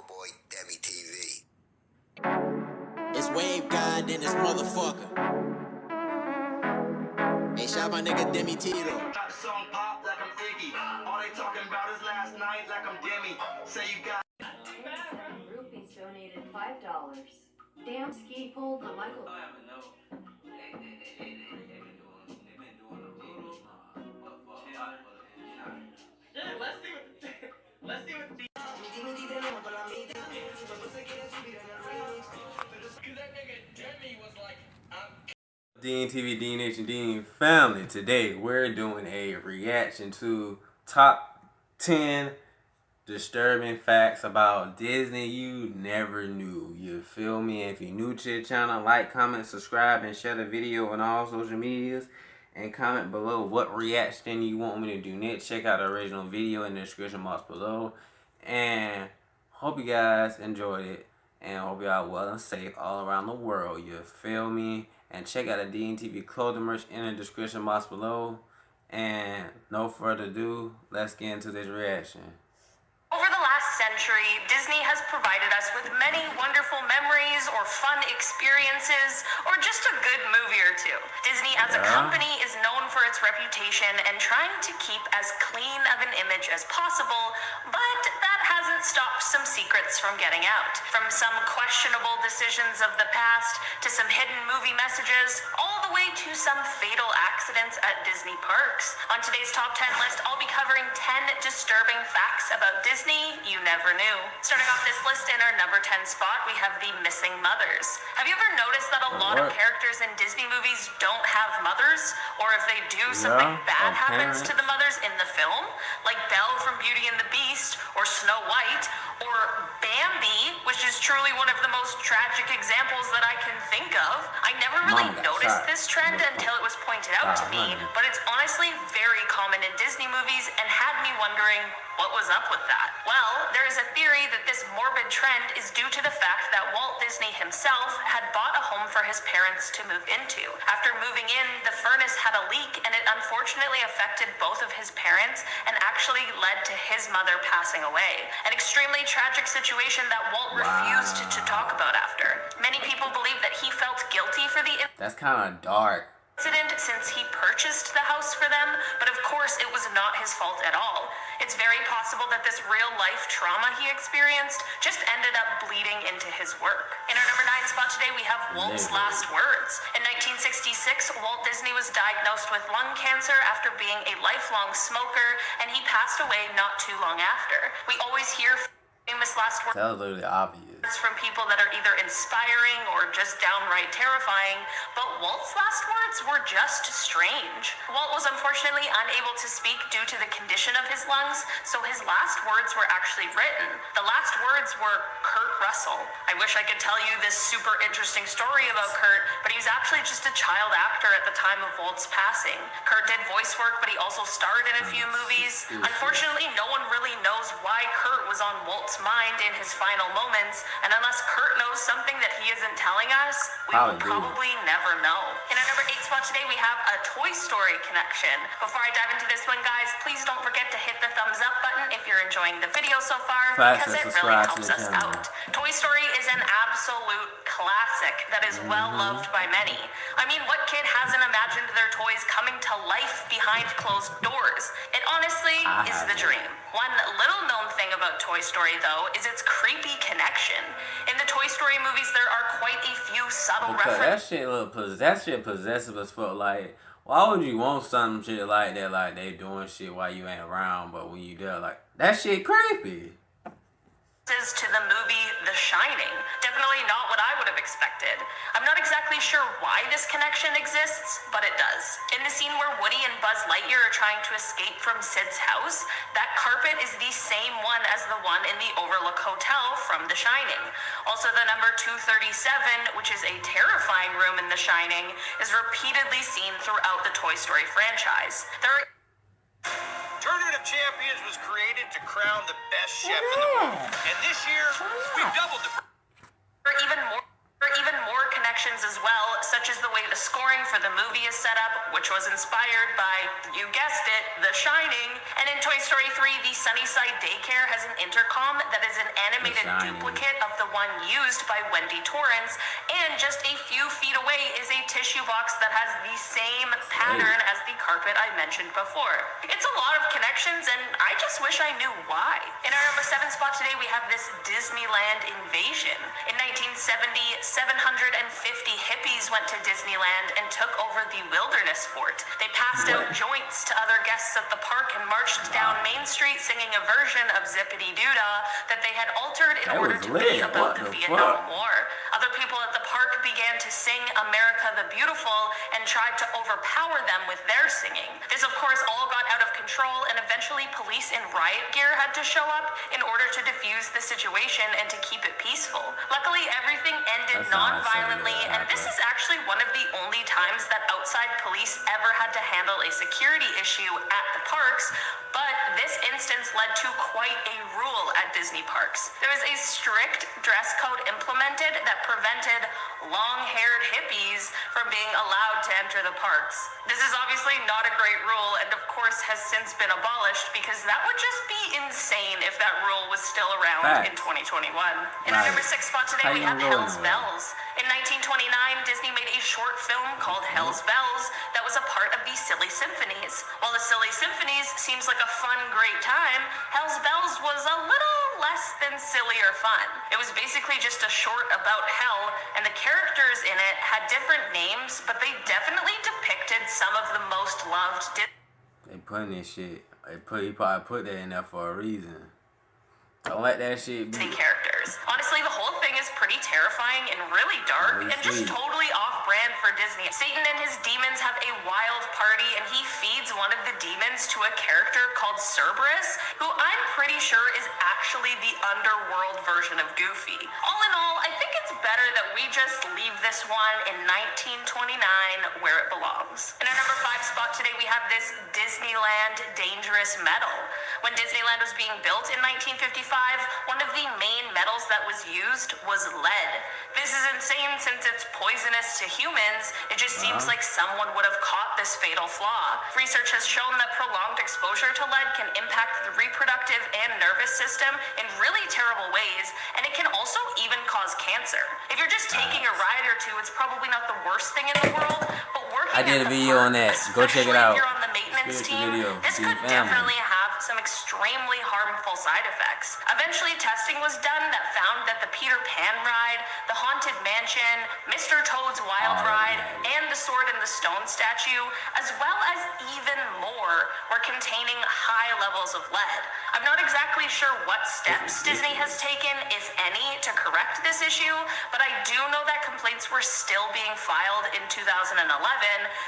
boy, DEMEGODTV. It's Wave God in this motherfucker. Hey, shout my nigga Demi Tito. Got song pop like I'm Iggy. All they talking about is last night like I'm Demi. Say you got. Groupies donated $5. Damn ski pulled the Michael. Let's see what the Dean TV, Dean Nation, Dean family. Today we're doing a reaction to top 10 disturbing facts about Disney you never knew. You feel me? If you're new to the channel, like, comment, subscribe, and share the video on all social medias. And comment below what reaction you want me to do next. Check out the original video in the description box below. And hope you guys enjoyed it. And hope y'all well and safe all around the world. You feel me? And check out the DNTV clothing merch in the description box below. And no further ado, let's get into this reaction. Over the last century, Disney has provided us with many wonderful memories or fun experiences or just a good movie or two. Disney as a company is known for its reputation and trying to keep as clean of an image as possible, but that hasn't stopped some secrets from getting out. From some questionable decisions of the past to some hidden movie messages, all the way to some fatal accidents at Disney parks. On today's top 10 list, I'll be covering 10 disturbing facts about Disney you never knew. Starting off this list in our number 10 spot, we have the missing mothers. Have you ever noticed that a lot of characters in Disney movies don't have mothers? Or if they do, something bad happens to the mothers in the film? Like Belle from Beauty and the Beast, or Snow White, or Bambi, which is truly one of the most tragic examples that I can think of. I never really noticed this trend until it was pointed out to me, but it's honestly very common in Disney movies and had me wondering, what was up with that? Well, there is a theory that this morbid trend is due to the fact that Walt Disney himself had bought a home for his parents to move into. After moving in, the furnace had a leak and it unfortunately affected both of his parents and actually led to his mother passing away. An extremely tragic situation that Walt refused to talk about after. Many people believe that he felt guilty for the That's kind of dark. Incident since he purchased the house for them, but of course it was not his fault at all. It's very possible that this real-life trauma he experienced just ended up bleeding into his work. In our number 9 spot today, we have Walt's last words. In 1966, Walt Disney was diagnosed with lung cancer after being a lifelong smoker, and he passed away not too long after. We always hear famous last words. That was literally obvious. From people that are either inspiring or just downright terrifying, but Walt's last words were just strange. Walt was unfortunately unable to speak due to the condition of his lungs, so his last words were actually written. The last words were Kurt Russell. I wish I could tell you this super interesting story about Kurt, but he was actually just a child actor at the time of Walt's passing. Kurt did voice work, but he also starred in a few movies. Unfortunately, no one really knows why Kurt was on Walt's mind in his final moments, and unless Kurt knows something that he isn't telling us, we will probably never know. In our number 8 spot today, we have a Toy Story connection. Before I dive into this one, guys, please don't forget to hit the thumbs up button if you're enjoying the video so far, because it really helps us out. Toy Story is an absolute classic that is well loved by many. I mean, what kid hasn't imagined their toys coming to life behind closed doors? It honestly is the dream. One little known thing about Toy Story, though, is its creepy connection. In the Toy Story movies, there are quite a few subtle references. That shit possessive as fuck. Like, why would you want some shit like that? Like, they doing shit while you ain't around, but when you there, like, that shit creepy. To the movie The Shining. Definitely not what I would have expected. I'm not exactly sure why this connection exists, but it does. In the scene where Woody and Buzz Lightyear are trying to escape from Sid's house, that carpet is the same one as the one in the Overlook Hotel from The Shining. Also, the number 237, which is a terrifying room in The Shining, is repeatedly seen throughout the Toy Story franchise. Tournament of Champions was created to crown the best chef in the world. And this year, we've doubled the... For even more imperfections as well, such as the way the scoring for the movie is set up, which was inspired by, you guessed it, The Shining. And in Toy Story 3, the Sunnyside Daycare has an intercom that is an animated duplicate of the one used by Wendy Torrance, and just a few feet away is a tissue box that has the same pattern as the carpet I mentioned before. It's a lot of connections, and I just wish I knew why. In our number 7 spot today, we have this Disneyland Invasion. In 1970, 750 hippies went to Disneyland and took over the Wilderness Fort. They passed out joints to other guests at the park and marched down Main Street singing a version of Zippity Doo-Dah that they had altered in order to be about the Vietnam War. Other people at the park began to sing America the Beautiful and tried to overpower them with their singing. This, of course, all got out of control, and eventually police in riot gear had to show up in order to defuse the situation and to keep it peaceful. Luckily, everything ended non-violently, and this is actually one of the only times that outside police ever had to handle a security issue at the parks, but this instance led to quite a rule at Disney parks. There was a strict dress code implemented that prevented long-haired hippies from being allowed to enter the parks. This is obviously not a great rule, and of course has since been abolished, because that would just be insane if that rule was still around in 2021. In our number 6 spot today, we have Hell's Bells. In 1929, Disney made a short film called Hell's Bells that was a part of the Silly Symphonies. While the Silly Symphonies seems like a fun, great time, Hell's Bells was a little less than silly or fun. It was basically just a short about hell, and the characters in it had different names, but they definitely depicted some of the most loved They putting this shit. He probably put that in there for a reason. Don't let that shit be. Disney characters. Honestly, the whole thing is pretty terrifying and really dark and just totally off-brand for Disney. Satan and his demons have a wild party, and he feeds one of the demons to a character called Cerberus, who I'm pretty sure is actually the underworld version of Goofy. All in all, I think it's better that we just leave this one in 1929 where it belongs. In our number 5 spot today, we have this Disneyland Dangerous Metal. When Disneyland was being built in 1955, one of the main metals that was used was lead. This is insane since it's poisonous to humans. It just seems like someone would have caught this fatal flaw. Research has shown that prolonged exposure to lead can impact the reproductive and nervous system in really terrible ways, and it can also even cause cancer. If you're just taking a ride or two, it's probably not the worst thing in the world, but working I did at a the video park, on that. Go check it out. especially if you're on the maintenance team, this could definitely have some extremely harmful side effects. Eventually, testing was done that found that the Peter Pan ride, the Haunted Mansion, Mr. Toad's Wild Ride, and the Sword and the Stone statue, as well as even more, were containing high levels of lead. I'm not exactly sure what steps Disney has taken, if any, to correct this issue, but I do know that complaints were still being filed in 2011,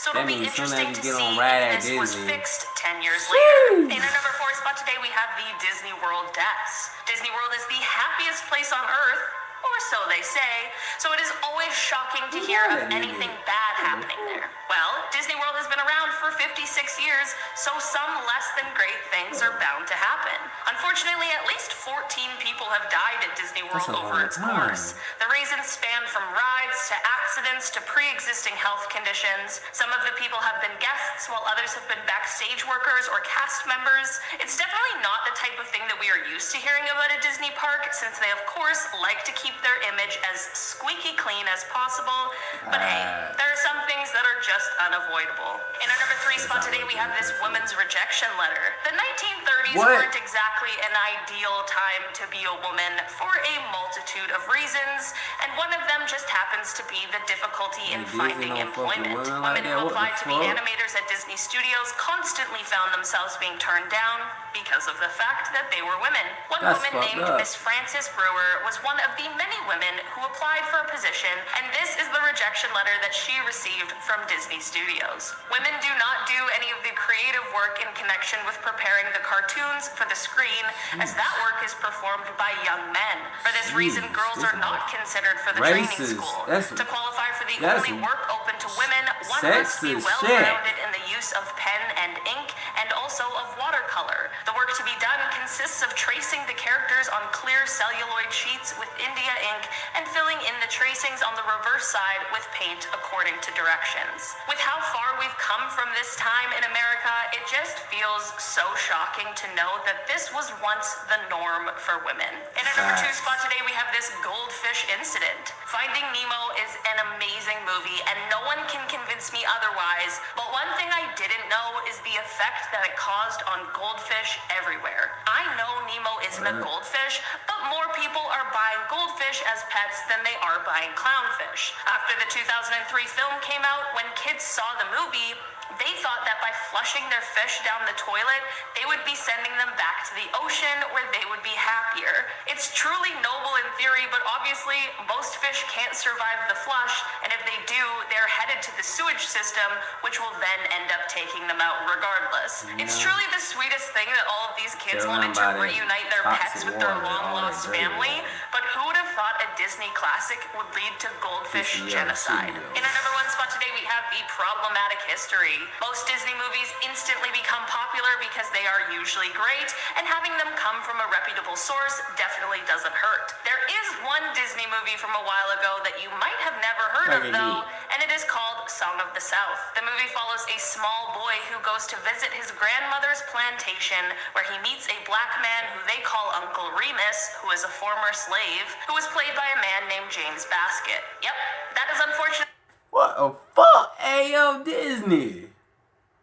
so it'll be interesting to see if this was fixed 10 years later. In our number 4 spot today, we have the Disney World deaths. Disney World is the happiest place on Earth, or so they say, so it is always shocking to hear of anything bad happening there. Well, Disney World has been around for 56 years, so some less than great things are bound to happen. Unfortunately, at least 14 people have died at Disney World over its course. The reasons span from rides to accidents to pre-existing health conditions. Some of the people have been guests, while others have been backstage workers or cast members. It's definitely not the type of thing that we are used to hearing about at Disney Park, since they, of course, like to keep their image as squeaky clean as possible. But hey, there are some things that are just unavoidable. In our number 3 spot today, we have this woman's rejection letter. The 1930s weren't exactly an ideal time to be a woman for a multitude of reasons, and one of them just happens to be the difficulty in finding employment. Women who applied to be animators at Disney Studios constantly found themselves being turned down because of the fact that they were women. One woman named Miss Frances Brewer was one of the many women who applied for a position, and this is the rejection letter that she received from Disney Studios. Women do not do any of the creative work in connection with preparing the cartoons for the screen, as that work is performed by young men. For this reason, girls are not considered for the training school. To qualify for the only work open to women, one must be well-rounded in the use of pen and ink, and also also of watercolor. The work to be done consists of tracing the characters on clear celluloid sheets with India ink and filling in the tracings on the reverse side with paint according to directions. With how far we've come from this time in America, it just feels so shocking to know that this was once the norm for women. In our number 2 spot today, we have this Goldfish Incident. Finding Nemo is an amazing movie, and no one can convince me otherwise, but one thing I didn't know is the effect that it caused on goldfish everywhere. I know Nemo isn't a goldfish, but more people are buying goldfish as pets than they are buying clownfish. After the 2003 film came out, when kids saw the movie, they thought that by flushing their fish down the toilet, they would be sending them back to the ocean where they would be happier. It's truly noble in theory, but obviously most fish can't survive the flush, and if they do, they're headed to the sewage system, which will then end up taking them out regardless. It's truly the sweetest thing that all of these kids wanted to reunite their pets with their long-lost family, but who would have thought a Disney classic would lead to goldfish genocide? In our number 1 spot today, we have the problematic history. Most Disney movies instantly become popular because they are usually great, and having them come from a reputable source definitely doesn't hurt. There is one Disney movie from a while ago that you might have never heard of though, and it is called Song of the South. The movie follows a small boy who goes to visit his grandmother's plantation, where he meets a black man who they call Uncle Remus, who is a former slave, who was played by a man named James Baskett. Yep, that is unfortunate. What the fuck? Ayo, Disney.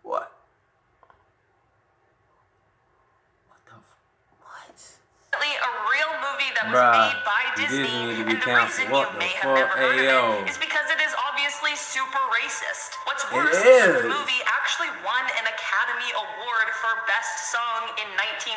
What? A real movie that was made by Disney, and the reason you may have never heard of it is because it is obviously super racist. What's worse is that the movie actually won an Academy Award for Best Song in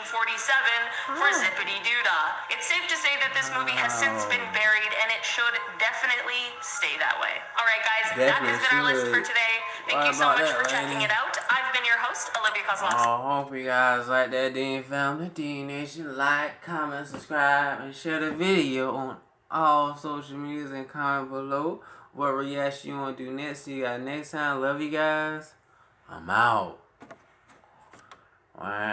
1947 for Zippity Doo-Dah. It's safe to say that this movie has since been buried, and it should definitely stay that way. Alright guys, that has been our list for today. Thank you so much for checking it out. I've been your host, Olivia Kozlowski. I hope you guys like that Dean Family D Nation. Like, comment, subscribe, and share the video on all social medias and comment below what reaction you want to do next. See you guys next time. Love you guys. I'm out. Wow.